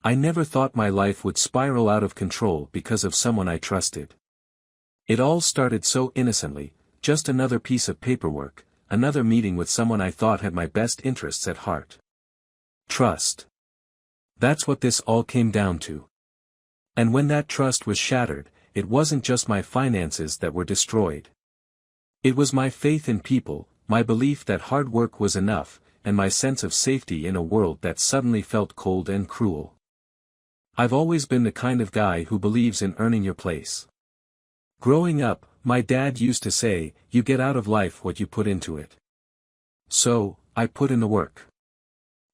I never thought my life would spiral out of control because of someone I trusted. It all started so innocently, just another piece of paperwork, another meeting with someone I thought had my best interests at heart. Trust. That's what this all came down to. And when that trust was shattered, it wasn't just my finances that were destroyed. It was my faith in people, my belief that hard work was enough, and my sense of safety in a world that suddenly felt cold and cruel. I've always been the kind of guy who believes in earning your place. Growing up, my dad used to say, "You get out of life what you put into it." So, I put in the work.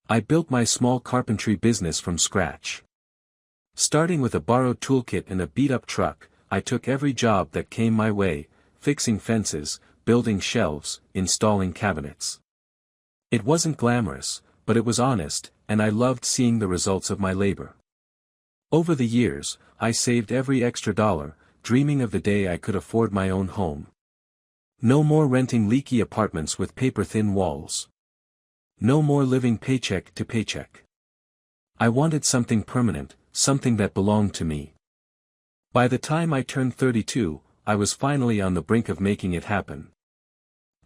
I built my small carpentry business from scratch. Starting with a borrowed toolkit and a beat-up truck, I took every job that came my way, fixing fences, building shelves, installing cabinets. It wasn't glamorous, but it was honest, and I loved seeing the results of my labor. Over the years, I saved every extra dollar, dreaming of the day I could afford my own home. No more renting leaky apartments with paper-thin walls. No more living paycheck to paycheck. I wanted something permanent, something that belonged to me. By the time I turned 32, I was finally on the brink of making it happen.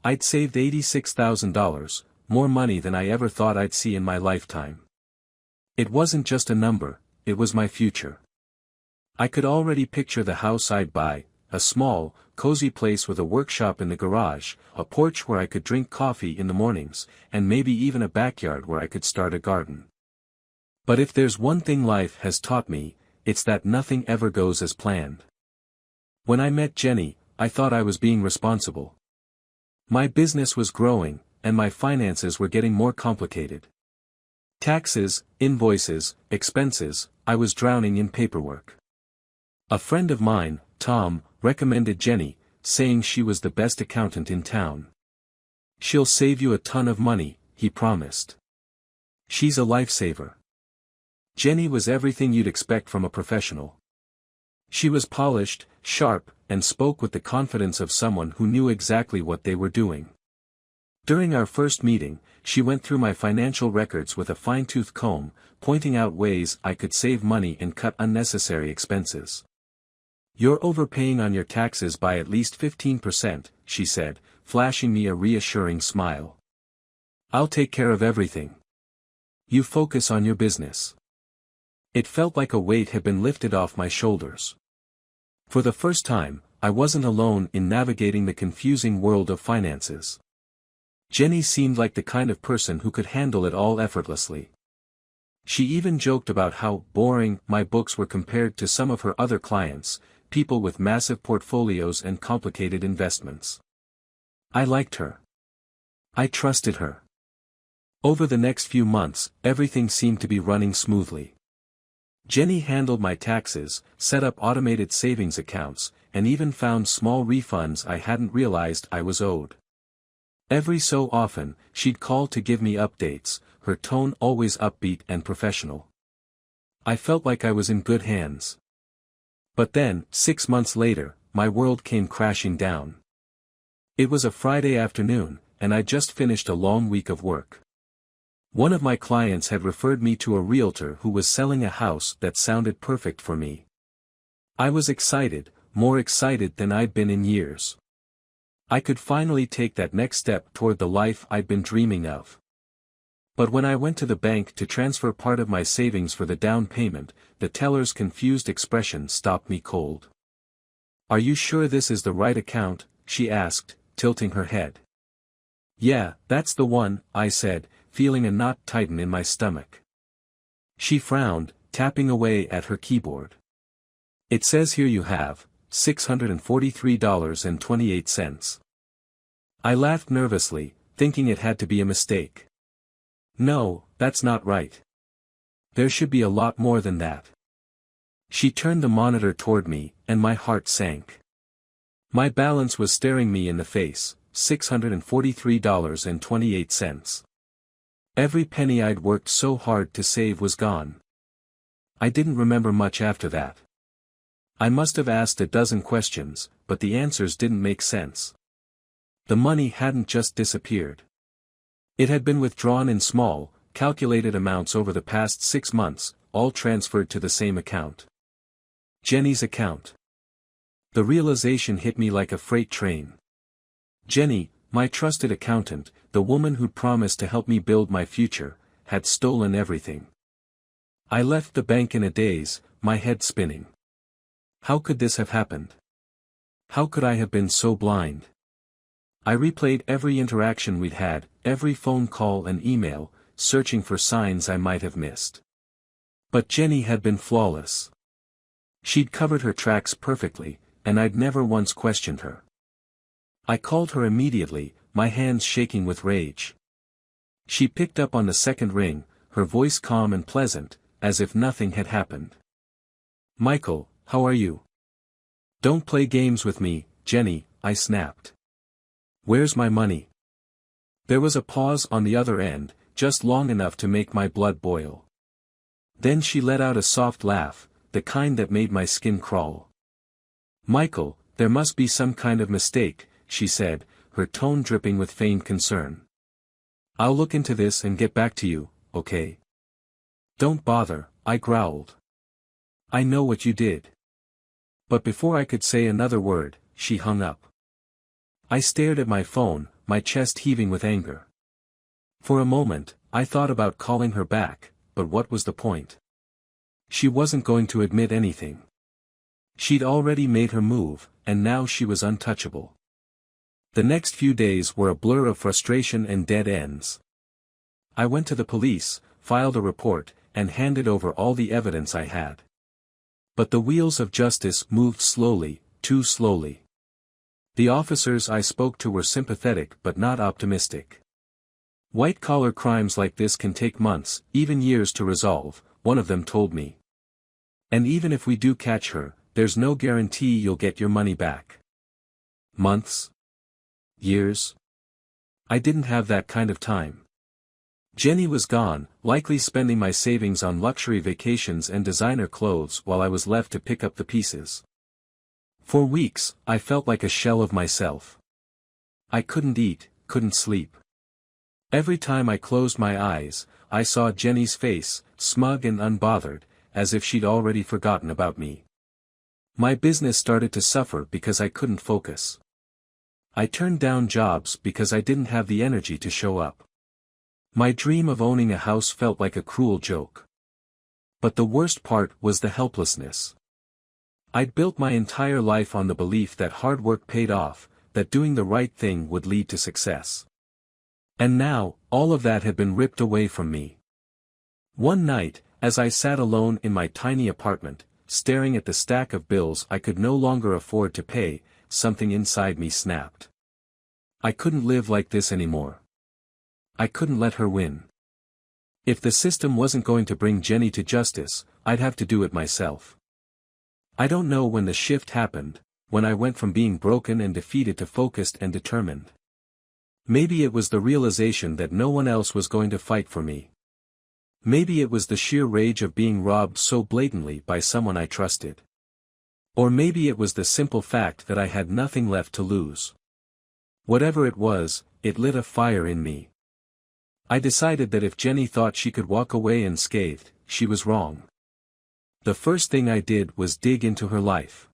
I'd saved $86,000, more money than I ever thought I'd see in my lifetime. It wasn't just a number, it was my future. I could already picture the house I'd buy, a small, cozy place with a workshop in the garage, a porch where I could drink coffee in the mornings, and maybe even a backyard where I could start a garden. But if there's one thing life has taught me, it's that nothing ever goes as planned. When I met Jenny, I thought I was being responsible. My business was growing, and my finances were getting more complicated. Taxes, invoices, expenses, I was drowning in paperwork. A friend of mine, Tom, recommended Jenny, saying she was the best accountant in town. "She'll save you a ton of money," he promised. "She's a lifesaver." Jenny was everything you'd expect from a professional. She was polished, sharp, and spoke with the confidence of someone who knew exactly what they were doing. During our first meeting, she went through my financial records with a fine-tooth comb, pointing out ways I could save money and cut unnecessary expenses. "You're overpaying on your taxes by at least 15%, she said, flashing me a reassuring smile. "I'll take care of everything. You focus on your business." It felt like a weight had been lifted off my shoulders. For the first time, I wasn't alone in navigating the confusing world of finances. Jenny seemed like the kind of person who could handle it all effortlessly. She even joked about how boring my books were compared to some of her other clients, people with massive portfolios and complicated investments. I liked her. I trusted her. Over the next few months, everything seemed to be running smoothly. Jenny handled my taxes, set up automated savings accounts, and even found small refunds I hadn't realized I was owed. Every so often, she'd call to give me updates, her tone always upbeat and professional. I felt like I was in good hands. But then, 6 months later, my world came crashing down. It was a Friday afternoon, and I'd just finished a long week of work. One of my clients had referred me to a realtor who was selling a house that sounded perfect for me. I was excited, more excited than I'd been in years. I could finally take that next step toward the life I'd been dreaming of. But when I went to the bank to transfer part of my savings for the down payment, the teller's confused expression stopped me cold. "Are you sure this is the right account?" she asked, tilting her head. "Yeah, that's the one," I said, feeling a knot tighten in my stomach. She frowned, tapping away at her keyboard. "It says here you have $643.28. I laughed nervously, thinking it had to be a mistake. "No, that's not right. There should be a lot more than that." She turned the monitor toward me, and my heart sank. My balance was staring me in the face, $643.28. Every penny I'd worked so hard to save was gone. I didn't remember much after that. I must have asked a dozen questions, but the answers didn't make sense. The money hadn't just disappeared. It had been withdrawn in small, calculated amounts over the past 6 months, all transferred to the same account. Jenny's account. The realization hit me like a freight train. Jenny, my trusted accountant, the woman who'd promised to help me build my future, had stolen everything. I left the bank in a daze, my head spinning. How could this have happened? How could I have been so blind? I replayed every interaction we'd had, every phone call and email, searching for signs I might have missed. But Jenny had been flawless. She'd covered her tracks perfectly, and I'd never once questioned her. I called her immediately, my hands shaking with rage. She picked up on the second ring, her voice calm and pleasant, as if nothing had happened. "Michael, how are you?" "Don't play games with me, Jenny," I snapped. "Where's my money?" There was a pause on the other end, just long enough to make my blood boil. Then she let out a soft laugh, the kind that made my skin crawl. "Michael, there must be some kind of mistake," she said, her tone dripping with feigned concern. "I'll look into this and get back to you, okay?" "Don't bother," I growled. "I know what you did." But before I could say another word, she hung up. I stared at my phone, my chest heaving with anger. For a moment, I thought about calling her back, but what was the point? She wasn't going to admit anything. She'd already made her move, and now she was untouchable. The next few days were a blur of frustration and dead ends. I went to the police, filed a report, and handed over all the evidence I had. But the wheels of justice moved slowly, too slowly. The officers I spoke to were sympathetic but not optimistic. "White-collar crimes like this can take months, even years to resolve," one of them told me. "And even if we do catch her, there's no guarantee you'll get your money back." Months? Years? I didn't have that kind of time. Jenny was gone, likely spending my savings on luxury vacations and designer clothes while I was left to pick up the pieces. For weeks, I felt like a shell of myself. I couldn't eat, couldn't sleep. Every time I closed my eyes, I saw Jenny's face, smug and unbothered, as if she'd already forgotten about me. My business started to suffer because I couldn't focus. I turned down jobs because I didn't have the energy to show up. My dream of owning a house felt like a cruel joke. But the worst part was the helplessness. I'd built my entire life on the belief that hard work paid off, that doing the right thing would lead to success. And now, all of that had been ripped away from me. One night, as I sat alone in my tiny apartment, staring at the stack of bills I could no longer afford to pay, something inside me snapped. I couldn't live like this anymore. I couldn't let her win. If the system wasn't going to bring Jenny to justice, I'd have to do it myself. I don't know when the shift happened, when I went from being broken and defeated to focused and determined. Maybe it was the realization that no one else was going to fight for me. Maybe it was the sheer rage of being robbed so blatantly by someone I trusted. Or maybe it was the simple fact that I had nothing left to lose. Whatever it was, it lit a fire in me. I decided that if Jenny thought she could walk away unscathed, she was wrong. The first thing I did was dig into her life.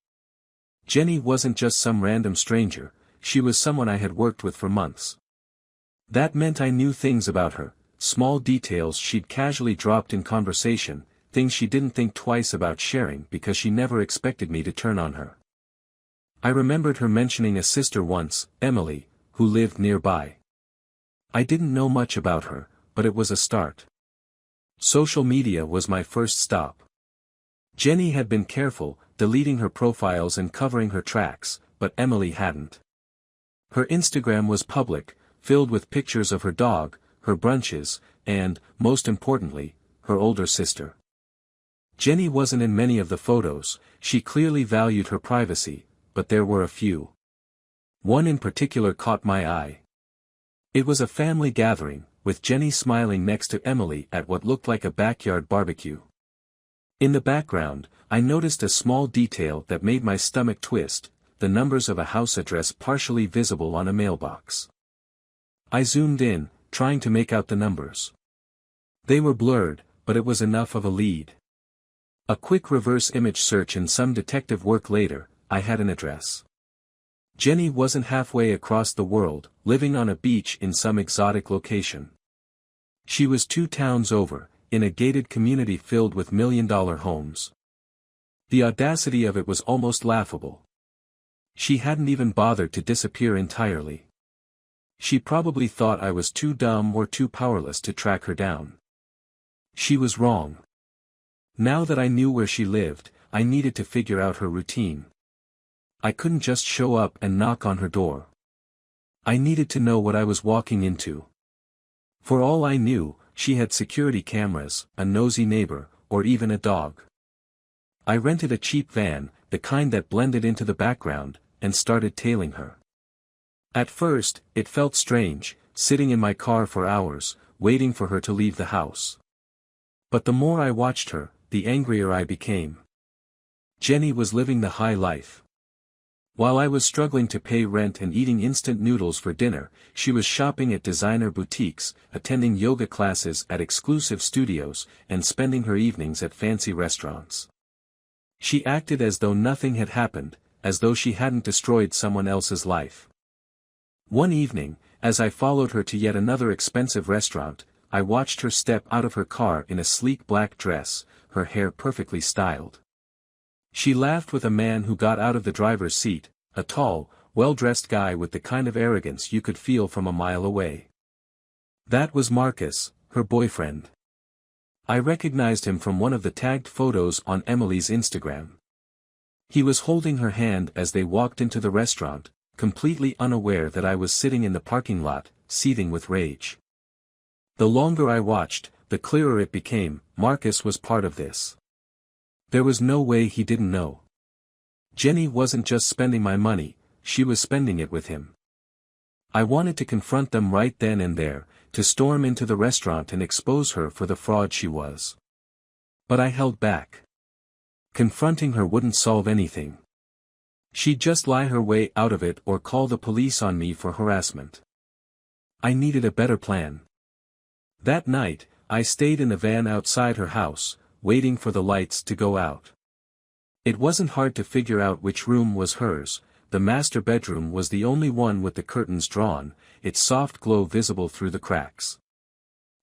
Jenny wasn't just some random stranger, she was someone I had worked with for months. That meant I knew things about her, small details she'd casually dropped in conversation, things she didn't think twice about sharing because she never expected me to turn on her. I remembered her mentioning a sister once, Emily, who lived nearby. I didn't know much about her, but it was a start. Social media was my first stop. Jenny had been careful, deleting her profiles and covering her tracks, but Emily hadn't. Her Instagram was public, filled with pictures of her dog, her brunches, and, most importantly, her older sister. Jenny wasn't in many of the photos, she clearly valued her privacy, but there were a few. One in particular caught my eye. It was a family gathering, with Jenny smiling next to Emily at what looked like a backyard barbecue. In the background, I noticed a small detail that made my stomach twist, the numbers of a house address partially visible on a mailbox. I zoomed in, trying to make out the numbers. They were blurred, but it was enough of a lead. A quick reverse image search and some detective work later, I had an address. Jenny wasn't halfway across the world, living on a beach in some exotic location. She was 2 towns over, in a gated community filled with million-dollar homes. The audacity of it was almost laughable. She hadn't even bothered to disappear entirely. She probably thought I was too dumb or too powerless to track her down. She was wrong. Now that I knew where she lived, I needed to figure out her routine. I couldn't just show up and knock on her door. I needed to know what I was walking into. For all I knew, she had security cameras, a nosy neighbor, or even a dog. I rented a cheap van, the kind that blended into the background, and started tailing her. At first, it felt strange, sitting in my car for hours, waiting for her to leave the house. But the more I watched her, the angrier I became. Jenny was living the high life. While I was struggling to pay rent and eating instant noodles for dinner, she was shopping at designer boutiques, attending yoga classes at exclusive studios, and spending her evenings at fancy restaurants. She acted as though nothing had happened, as though she hadn't destroyed someone else's life. One evening, as I followed her to yet another expensive restaurant, I watched her step out of her car in a sleek black dress, her hair perfectly styled. She laughed with a man who got out of the driver's seat, a tall, well-dressed guy with the kind of arrogance you could feel from a mile away. That was Marcus, her boyfriend. I recognized him from one of the tagged photos on Emily's Instagram. He was holding her hand as they walked into the restaurant, completely unaware that I was sitting in the parking lot, seething with rage. The longer I watched, the clearer it became, Marcus was part of this. There was no way he didn't know. Jenny wasn't just spending my money, she was spending it with him. I wanted to confront them right then and there, to storm into the restaurant and expose her for the fraud she was. But I held back. Confronting her wouldn't solve anything. She'd just lie her way out of it or call the police on me for harassment. I needed a better plan. That night, I stayed in the van outside her house, waiting for the lights to go out. It wasn't hard to figure out which room was hers. The master bedroom was the only one with the curtains drawn, its soft glow visible through the cracks.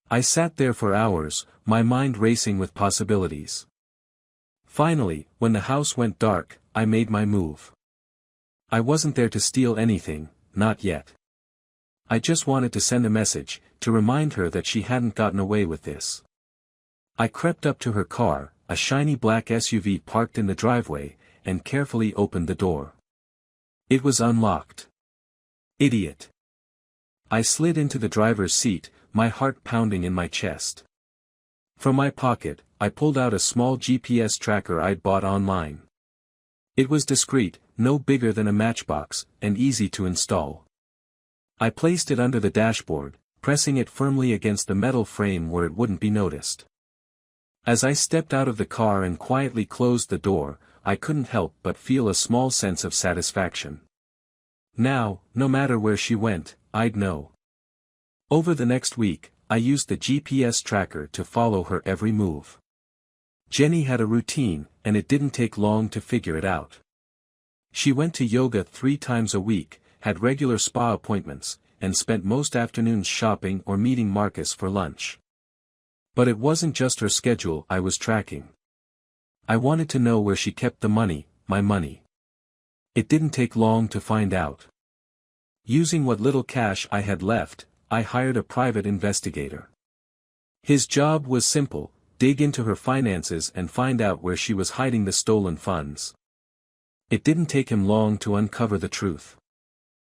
I sat there for hours, my mind racing with possibilities. Finally, when the house went dark, I made my move. I wasn't there to steal anything, not yet. I just wanted to send a message, to remind her that she hadn't gotten away with this. I crept up to her car, a shiny black SUV parked in the driveway, and carefully opened the door. It was unlocked. Idiot. I slid into the driver's seat, my heart pounding in my chest. From my pocket, I pulled out a small GPS tracker I'd bought online. It was discreet, no bigger than a matchbox, and easy to install. I placed it under the dashboard, pressing it firmly against the metal frame where it wouldn't be noticed. As I stepped out of the car and quietly closed the door, I couldn't help but feel a small sense of satisfaction. Now, no matter where she went, I'd know. Over the next week, I used the GPS tracker to follow her every move. Jenny had a routine, and it didn't take long to figure it out. She went to yoga 3 times a week, had regular spa appointments, and spent most afternoons shopping or meeting Marcus for lunch. But it wasn't just her schedule I was tracking. I wanted to know where she kept the money, my money. It didn't take long to find out. Using what little cash I had left, I hired a private investigator. His job was simple: dig into her finances and find out where she was hiding the stolen funds. It didn't take him long to uncover the truth.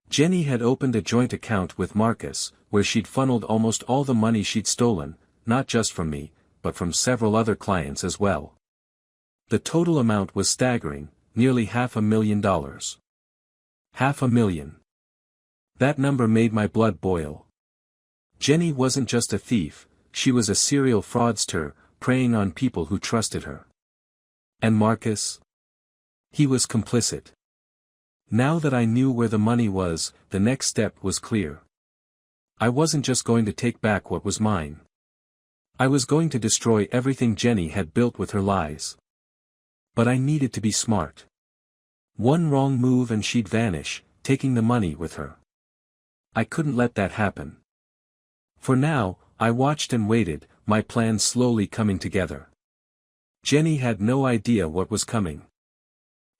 Jenny had opened a joint account with Marcus, where she'd funneled almost all the money she'd stolen, not just from me, but from several other clients as well. The total amount was staggering, nearly $500,000. $500,000. That number made my blood boil. Jenny wasn't just a thief, she was a serial fraudster, preying on people who trusted her. And Marcus? He was complicit. Now that I knew where the money was, the next step was clear. I wasn't just going to take back what was mine. I was going to destroy everything Jenny had built with her lies. But I needed to be smart. One wrong move and she'd vanish, taking the money with her. I couldn't let that happen. For now, I watched and waited, my plan slowly coming together. Jenny had no idea what was coming.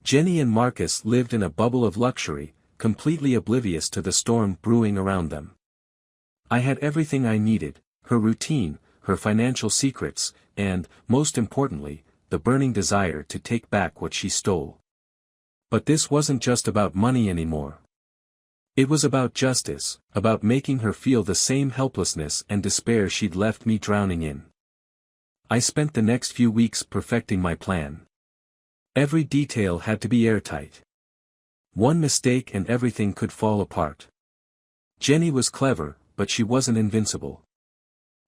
Jenny and Marcus lived in a bubble of luxury, completely oblivious to the storm brewing around them. I had everything I needed, her routine, her financial secrets, and, most importantly, the burning desire to take back what she stole. But this wasn't just about money anymore. It was about justice, about making her feel the same helplessness and despair she'd left me drowning in. I spent the next few weeks perfecting my plan. Every detail had to be airtight. One mistake and everything could fall apart. Jenny was clever, but she wasn't invincible.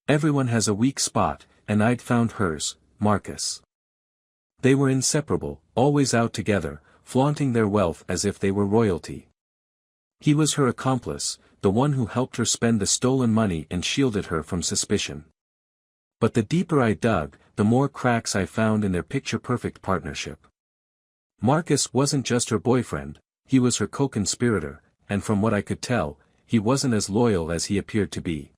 Everyone has a weak spot, and I'd found hers, Marcus. They were inseparable, always out together, flaunting their wealth as if they were royalty. He was her accomplice, the one who helped her spend the stolen money and shielded her from suspicion. But the deeper I dug, the more cracks I found in their picture-perfect partnership. Marcus wasn't just her boyfriend, he was her co-conspirator, and from what I could tell, he wasn't as loyal as he appeared to be.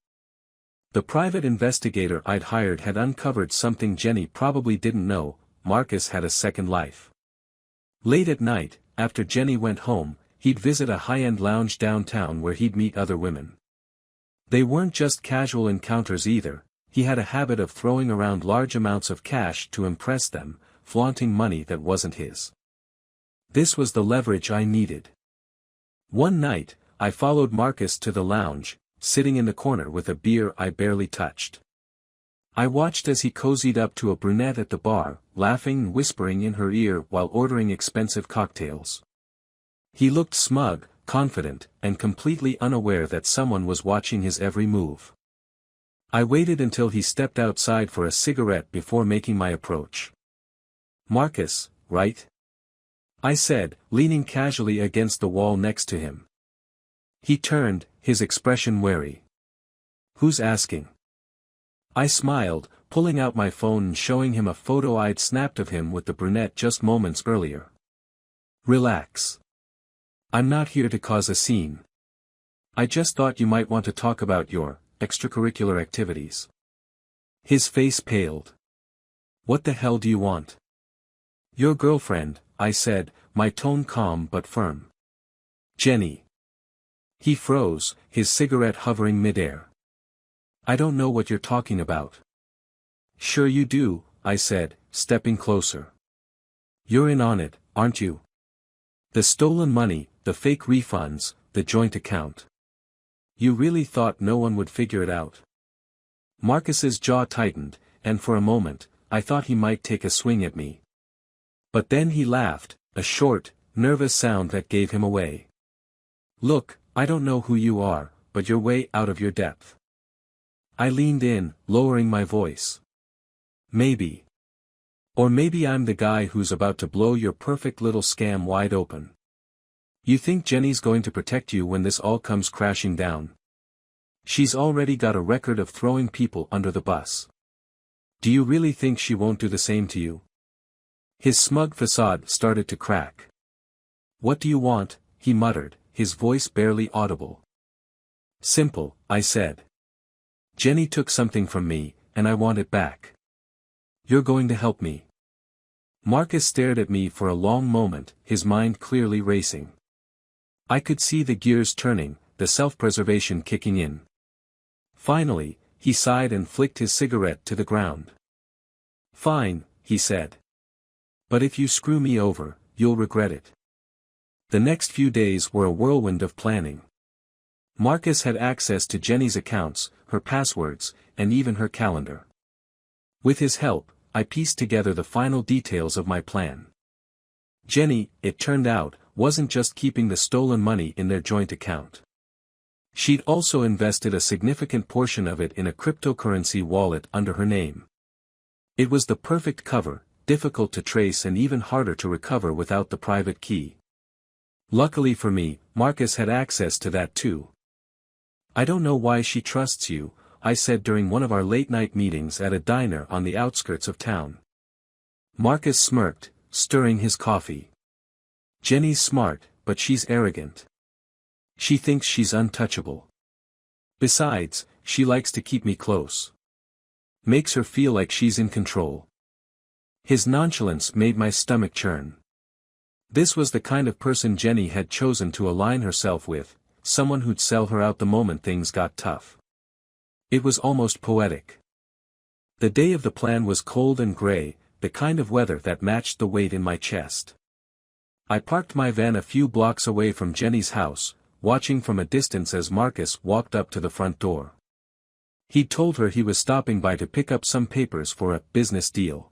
The private investigator I'd hired had uncovered something Jenny probably didn't know: Marcus had a second life. Late at night, after Jenny went home, he'd visit a high-end lounge downtown where he'd meet other women. They weren't just casual encounters either, he had a habit of throwing around large amounts of cash to impress them, flaunting money that wasn't his. This was the leverage I needed. One night, I followed Marcus to the lounge, sitting in the corner with a beer I barely touched. I watched as he cozied up to a brunette at the bar, laughing and whispering in her ear while ordering expensive cocktails. He looked smug, confident, and completely unaware that someone was watching his every move. I waited until he stepped outside for a cigarette before making my approach. "Marcus, right?" I said, leaning casually against the wall next to him. He turned, his expression wary. "Who's asking?" I smiled, pulling out my phone and showing him a photo I'd snapped of him with the brunette just moments earlier. "Relax. I'm not here to cause a scene. I just thought you might want to talk about your extracurricular activities." His face paled. "What the hell do you want?" "Your girlfriend," I said, my tone calm but firm. "Jenny." He froze, his cigarette hovering midair. "I don't know what you're talking about." "Sure you do," I said, stepping closer. "You're in on it, aren't you? The stolen money, the fake refunds, the joint account. You really thought no one would figure it out?" Marcus's jaw tightened, and for a moment, I thought he might take a swing at me. But then he laughed, a short, nervous sound that gave him away. "Look, I don't know who you are, but you're way out of your depth." I leaned in, lowering my voice. "Maybe. Or maybe I'm the guy who's about to blow your perfect little scam wide open. You think Jenny's going to protect you when this all comes crashing down? She's already got a record of throwing people under the bus. Do you really think she won't do the same to you?" His smug facade started to crack. "What do you want?" he muttered, his voice barely audible. "Simple," I said. "Jenny took something from me, and I want it back. You're going to help me." Marcus stared at me for a long moment, his mind clearly racing. I could see the gears turning, the self-preservation kicking in. Finally, he sighed and flicked his cigarette to the ground. "Fine," he said. "But if you screw me over, you'll regret it." The next few days were a whirlwind of planning. Marcus had access to Jenny's accounts, her passwords, and even her calendar. With his help, I pieced together the final details of my plan. Jenny, it turned out, wasn't just keeping the stolen money in their joint account. She'd also invested a significant portion of it in a cryptocurrency wallet under her name. It was the perfect cover, difficult to trace and even harder to recover without the private key. Luckily for me, Marcus had access to that too. "I don't know why she trusts you," I said during one of our late-night meetings at a diner on the outskirts of town. Marcus smirked, stirring his coffee. "Jenny's smart, but she's arrogant. She thinks she's untouchable. Besides, she likes to keep me close. Makes her feel like she's in control." His nonchalance made my stomach churn. This was the kind of person Jenny had chosen to align herself with, someone who'd sell her out the moment things got tough. It was almost poetic. The day of the plan was cold and gray, the kind of weather that matched the weight in my chest. I parked my van a few blocks away from Jenny's house, watching from a distance as Marcus walked up to the front door. He'd told her he was stopping by to pick up some papers for a business deal.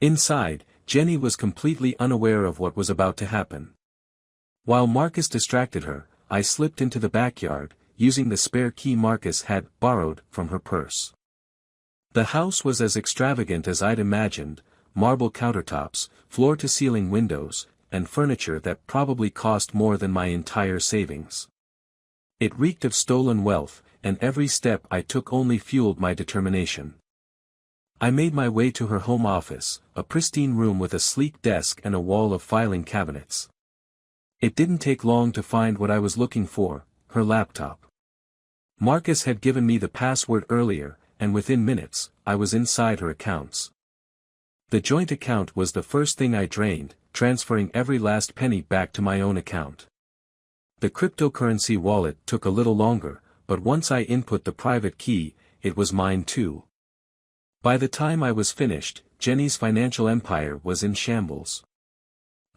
Inside, Jenny was completely unaware of what was about to happen. While Marcus distracted her, I slipped into the backyard, using the spare key Marcus had borrowed from her purse. The house was as extravagant as I'd imagined: marble countertops, floor-to-ceiling windows, and furniture that probably cost more than my entire savings. It reeked of stolen wealth, and every step I took only fueled my determination. I made my way to her home office, a pristine room with a sleek desk and a wall of filing cabinets. It didn't take long to find what I was looking for: her laptop. Marcus had given me the password earlier, and within minutes, I was inside her accounts. The joint account was the first thing I drained, transferring every last penny back to my own account. The cryptocurrency wallet took a little longer, but once I input the private key, it was mine too. By the time I was finished, Jenny's financial empire was in shambles.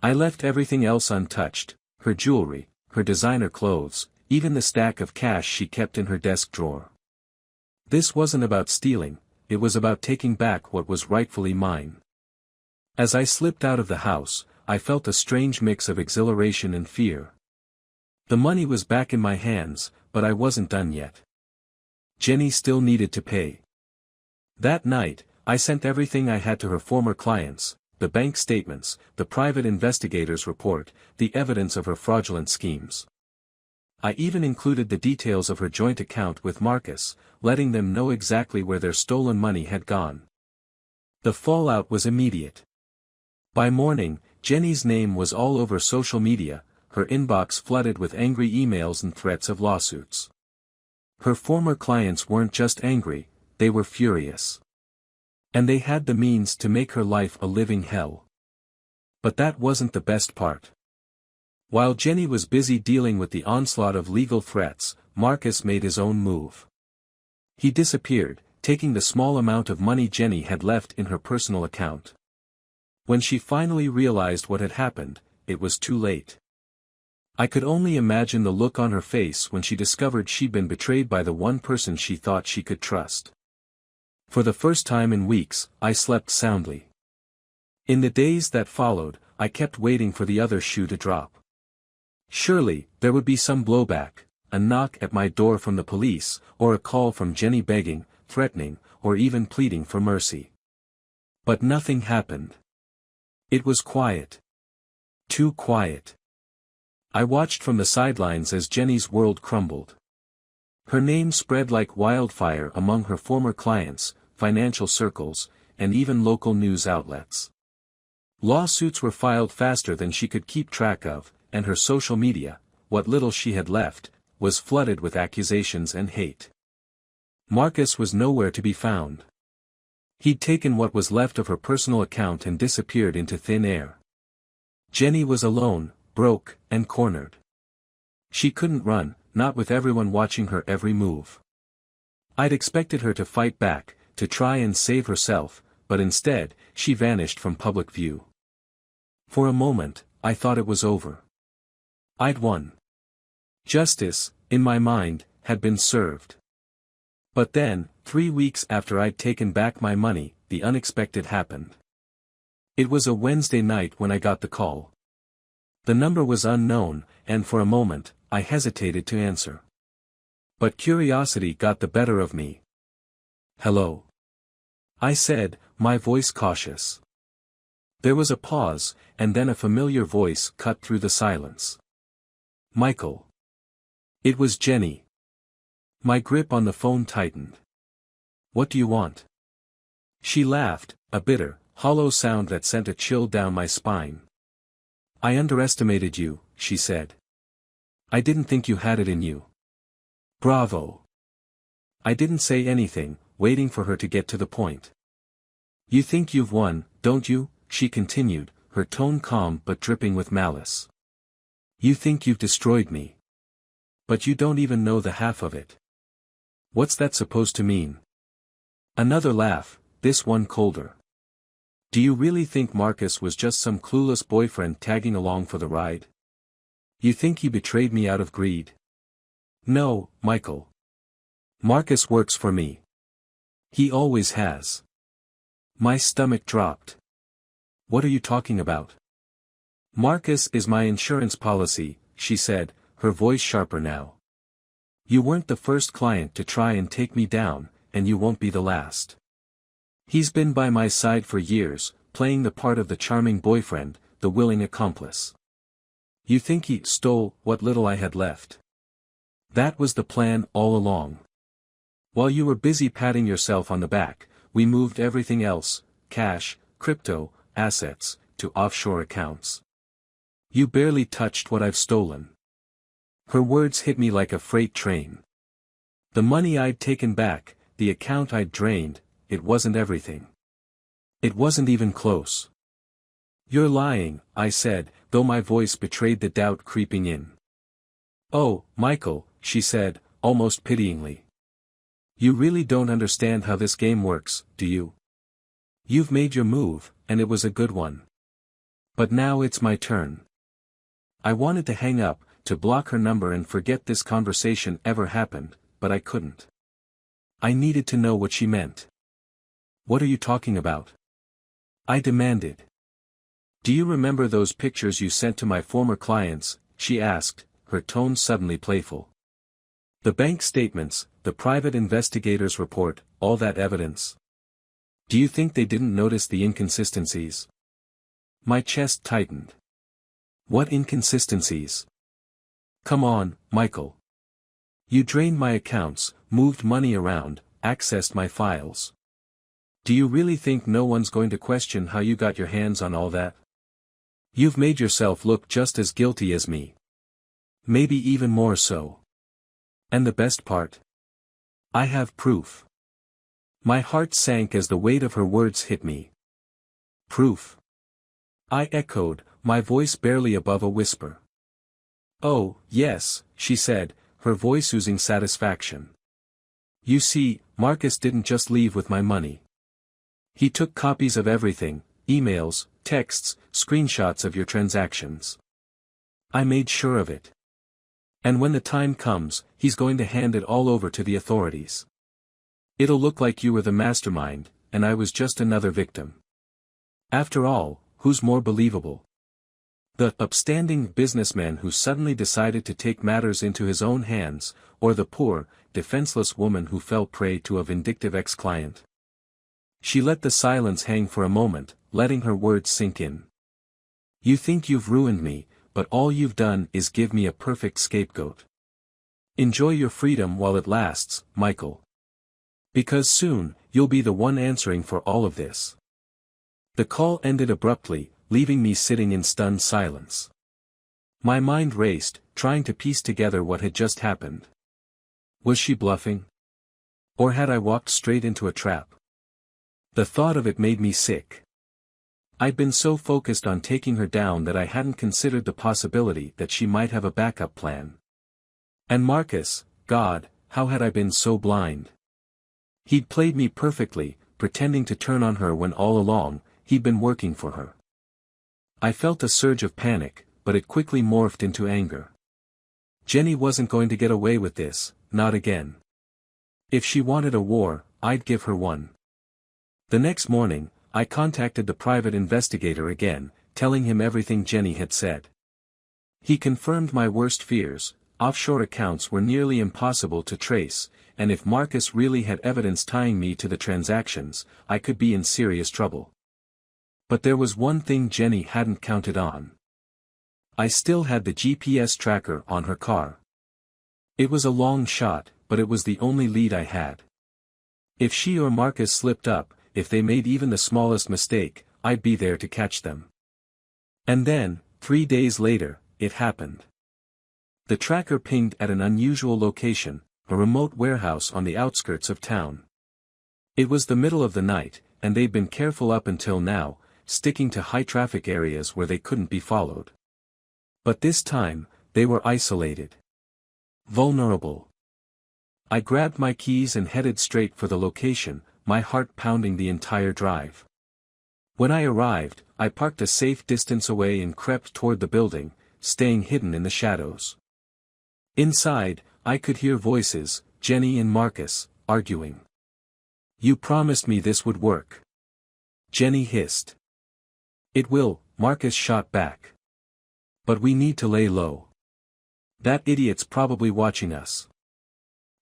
I left everything else untouched: her jewelry, her designer clothes, even the stack of cash she kept in her desk drawer. This wasn't about stealing, it was about taking back what was rightfully mine. As I slipped out of the house, I felt a strange mix of exhilaration and fear. The money was back in my hands, but I wasn't done yet. Jenny still needed to pay. That night, I sent everything I had to her former clients: the bank statements, the private investigator's report, the evidence of her fraudulent schemes. I even included the details of her joint account with Marcus, letting them know exactly where their stolen money had gone. The fallout was immediate. By morning, Jenny's name was all over social media, her inbox flooded with angry emails and threats of lawsuits. Her former clients weren't just angry, they were furious. And they had the means to make her life a living hell. But that wasn't the best part. While Jenny was busy dealing with the onslaught of legal threats, Marcus made his own move. He disappeared, taking the small amount of money Jenny had left in her personal account. When she finally realized what had happened, it was too late. I could only imagine the look on her face when she discovered she'd been betrayed by the one person she thought she could trust. For the first time in weeks, I slept soundly. In the days that followed, I kept waiting for the other shoe to drop. Surely, there would be some blowback, a knock at my door from the police, or a call from Jenny begging, threatening, or even pleading for mercy. But nothing happened. It was quiet. Too quiet. I watched from the sidelines as Jenny's world crumbled. Her name spread like wildfire among her former clients, financial circles, and even local news outlets. Lawsuits were filed faster than she could keep track of, and her social media, what little she had left, was flooded with accusations and hate. Marcus was nowhere to be found. He'd taken what was left of her personal account and disappeared into thin air. Jenny was alone, broke, and cornered. She couldn't run, not with everyone watching her every move. I'd expected her to fight back, to try and save herself, but instead, she vanished from public view. For a moment, I thought it was over. I'd won. Justice, in my mind, had been served. But then, 3 weeks after I'd taken back my money, the unexpected happened. It was a Wednesday night when I got the call. The number was unknown, and for a moment, I hesitated to answer. But curiosity got the better of me. "Hello?" I said, my voice cautious. There was a pause, and then a familiar voice cut through the silence. "Michael." It was Jenny. My grip on the phone tightened. "What do you want?" She laughed, a bitter, hollow sound that sent a chill down my spine. "I underestimated you," she said. "I didn't think you had it in you." "Bravo." I didn't say anything, waiting for her to get to the point. "You think you've won, don't you?" she continued, her tone calm but dripping with malice. "You think you've destroyed me. But you don't even know the half of it. What's that supposed to mean?" Another laugh, this one colder. "Do you really think Marcus was just some clueless boyfriend tagging along for the ride? You think he betrayed me out of greed?" "No, Michael. Marcus works for me. He always has." My stomach dropped. "What are you talking about?" "Marcus is my insurance policy," she said, her voice sharper now. "You weren't the first client to try and take me down, and you won't be the last. He's been by my side for years, playing the part of the charming boyfriend, the willing accomplice. You think he stole what little I had left? That was the plan all along. While you were busy patting yourself on the back, we moved everything else, cash, crypto, assets, to offshore accounts. You barely touched what I've stolen." Her words hit me like a freight train. The money I'd taken back, the account I'd drained, it wasn't everything. It wasn't even close. "You're lying," I said, though my voice betrayed the doubt creeping in. "Oh, Michael," she said, almost pityingly. "You really don't understand how this game works, do you? You've made your move, and it was a good one. But now it's my turn." I wanted to hang up, to block her number and forget this conversation ever happened, but I couldn't. I needed to know what she meant. "What are you talking about?" I demanded. "Do you remember those pictures you sent to my former clients?" she asked, her tone suddenly playful. "The bank statements, the private investigator's report, all that evidence. Do you think they didn't notice the inconsistencies?" My chest tightened. "What inconsistencies?" "Come on, Michael. You drained my accounts, moved money around, accessed my files. Do you really think no one's going to question how you got your hands on all that? You've made yourself look just as guilty as me. Maybe even more so. And the best part? I have proof." My heart sank as the weight of her words hit me. "Proof?" I echoed, my voice barely above a whisper. "Oh, yes," she said, her voice oozing satisfaction. "You see, Marcus didn't just leave with my money. He took copies of everything, emails, texts, screenshots of your transactions. I made sure of it. And when the time comes, he's going to hand it all over to the authorities. It'll look like you were the mastermind, and I was just another victim. After all, who's more believable? The upstanding businessman who suddenly decided to take matters into his own hands, or the poor, defenseless woman who fell prey to a vindictive ex-client?" She let the silence hang for a moment, letting her words sink in. "You think you've ruined me, but all you've done is give me a perfect scapegoat. Enjoy your freedom while it lasts, Michael. Because soon, you'll be the one answering for all of this." The call ended abruptly, leaving me sitting in stunned silence. My mind raced, trying to piece together what had just happened. Was she bluffing? Or had I walked straight into a trap? The thought of it made me sick. I'd been so focused on taking her down that I hadn't considered the possibility that she might have a backup plan. And Marcus, God, how had I been so blind? He'd played me perfectly, pretending to turn on her when all along, he'd been working for her. I felt a surge of panic, but it quickly morphed into anger. Jenny wasn't going to get away with this, not again. If she wanted a war, I'd give her one. The next morning, I contacted the private investigator again, telling him everything Jenny had said. He confirmed my worst fears: offshore accounts were nearly impossible to trace, and if Marcus really had evidence tying me to the transactions, I could be in serious trouble. But there was one thing Jenny hadn't counted on. I still had the GPS tracker on her car. It was a long shot, but it was the only lead I had. If she or Marcus slipped up, if they made even the smallest mistake, I'd be there to catch them. And then, 3 days later, it happened. The tracker pinged at an unusual location, a remote warehouse on the outskirts of town. It was the middle of the night, and they'd been careful up until now, sticking to high-traffic areas where they couldn't be followed. But this time, they were isolated. Vulnerable. I grabbed my keys and headed straight for the location, my heart pounding the entire drive. When I arrived, I parked a safe distance away and crept toward the building, staying hidden in the shadows. Inside, I could hear voices, Jenny and Marcus, arguing. "You promised me this would work." Jenny hissed. "It will," Marcus shot back. "But we need to lay low. That idiot's probably watching us."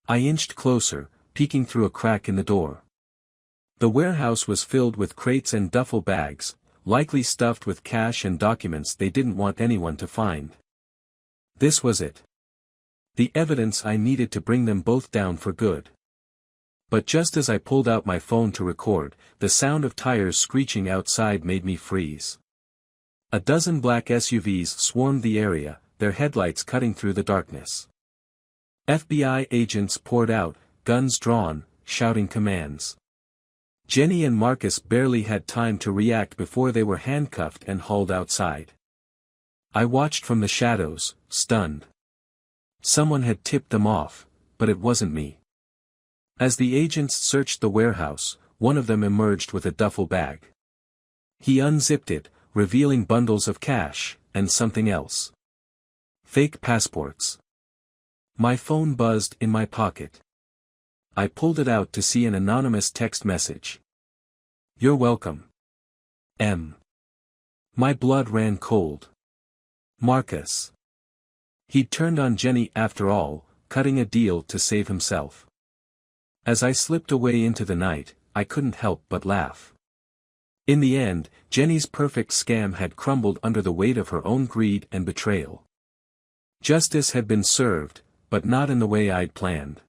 I inched closer, peeking through a crack in the door. The warehouse was filled with crates and duffel bags, likely stuffed with cash and documents they didn't want anyone to find. This was it. The evidence I needed to bring them both down for good. But just as I pulled out my phone to record, the sound of tires screeching outside made me freeze. A dozen black SUVs swarmed the area, their headlights cutting through the darkness. FBI agents poured out, guns drawn, shouting commands. Jenny and Marcus barely had time to react before they were handcuffed and hauled outside. I watched from the shadows, stunned. Someone had tipped them off, but it wasn't me. As the agents searched the warehouse, one of them emerged with a duffel bag. He unzipped it, revealing bundles of cash, and something else. Fake passports. My phone buzzed in my pocket. I pulled it out to see an anonymous text message. "You're welcome. M." My blood ran cold. Marcus. He'd turned on Jenny after all, cutting a deal to save himself. As I slipped away into the night, I couldn't help but laugh. In the end, Jenny's perfect scam had crumbled under the weight of her own greed and betrayal. Justice had been served, but not in the way I'd planned.